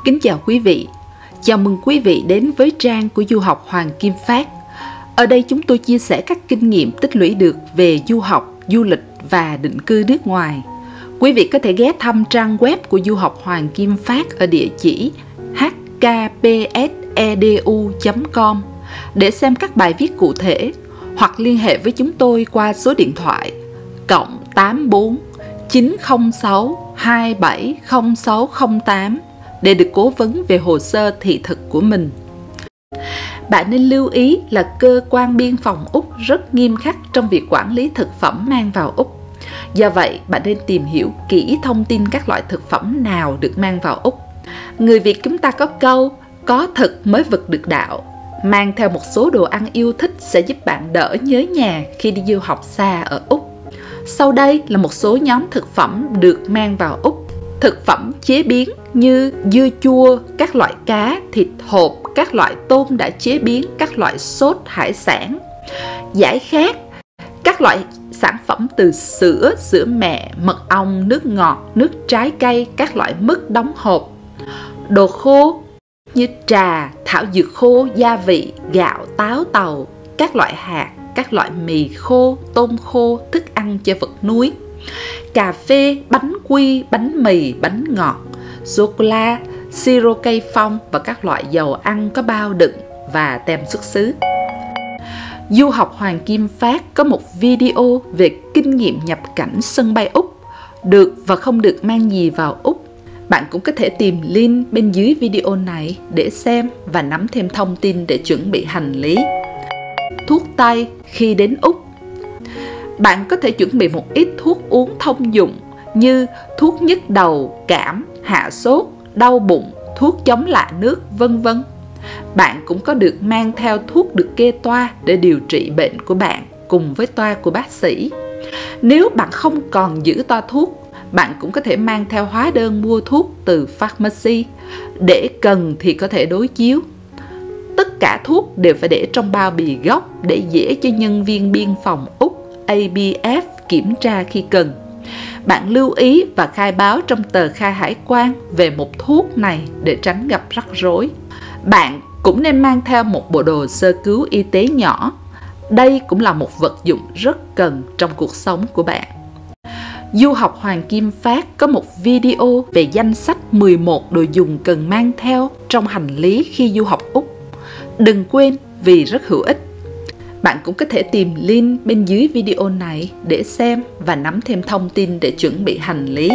Kính chào quý vị. Chào mừng quý vị đến với trang của Du học Hoàng Kim Phát. Ở đây chúng tôi chia sẻ các kinh nghiệm tích lũy được về du học, du lịch và định cư nước ngoài. Quý vị có thể ghé thăm trang web của Du học Hoàng Kim Phát ở địa chỉ hkpsedu.com để xem các bài viết cụ thể, hoặc liên hệ với chúng tôi qua số điện thoại +84 906 270608 để được cố vấn về hồ sơ thị thực của mình. Bạn nên lưu ý là cơ quan biên phòng Úc rất nghiêm khắc trong việc quản lý thực phẩm mang vào Úc. Do vậy, bạn nên tìm hiểu kỹ thông tin các loại thực phẩm nào được mang vào Úc. Người Việt chúng ta có câu, có thực mới vực được đạo. Mang theo một số đồ ăn yêu thích sẽ giúp bạn đỡ nhớ nhà khi đi du học xa ở Úc. Sau đây là một số nhóm thực phẩm được mang vào Úc. Thực phẩm chế biến như dưa chua, các loại cá, thịt hộp, các loại tôm đã chế biến, các loại sốt hải sản. Giải khát, các loại sản phẩm từ sữa, sữa mẹ, mật ong, nước ngọt, nước trái cây, các loại mứt đóng hộp. Đồ khô như trà, thảo dược khô, gia vị, gạo, táo tàu, các loại hạt, các loại mì khô, tôm khô, thức ăn cho vật nuôi. Cà phê, bánh quy, bánh mì, bánh ngọt, sô-cô-la, siro cây phong và các loại dầu ăn có bao đựng và tem xuất xứ. Du học Hoàng Kim Phát có một video về kinh nghiệm nhập cảnh sân bay Úc, được và không được mang gì vào Úc. Bạn cũng có thể tìm link bên dưới video này để xem và nắm thêm thông tin để chuẩn bị hành lý. Thuốc tây khi đến Úc. Bạn có thể chuẩn bị một ít thuốc uống thông dụng như thuốc nhức đầu, cảm, hạ sốt, đau bụng, thuốc chống lạ nước, vân vân. Bạn cũng có được mang theo thuốc được kê toa để điều trị bệnh của bạn cùng với toa của bác sĩ. Nếu bạn không còn giữ toa thuốc, bạn cũng có thể mang theo hóa đơn mua thuốc từ pharmacy để cần thì có thể đối chiếu. Tất cả thuốc đều phải để trong bao bì gốc để dễ cho nhân viên biên phòng Úc ABF kiểm tra khi cần. Bạn lưu ý và khai báo trong tờ khai hải quan về một thuốc này để tránh gặp rắc rối. Bạn cũng nên mang theo một bộ đồ sơ cứu y tế nhỏ. Đây cũng là một vật dụng rất cần trong cuộc sống của bạn. Du học Hoàng Kim Phát có một video về danh sách 11 đồ dùng cần mang theo trong hành lý khi du học Úc. Đừng quên vì rất hữu ích. Bạn cũng có thể tìm link bên dưới video này để xem và nắm thêm thông tin để chuẩn bị hành lý.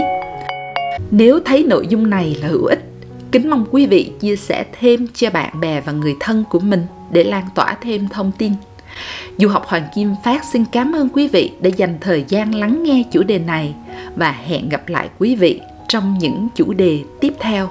Nếu thấy nội dung này là hữu ích, kính mong quý vị chia sẻ thêm cho bạn bè và người thân của mình để lan tỏa thêm thông tin. Du học Hoàng Kim Phát xin cảm ơn quý vị đã dành thời gian lắng nghe chủ đề này và hẹn gặp lại quý vị trong những chủ đề tiếp theo.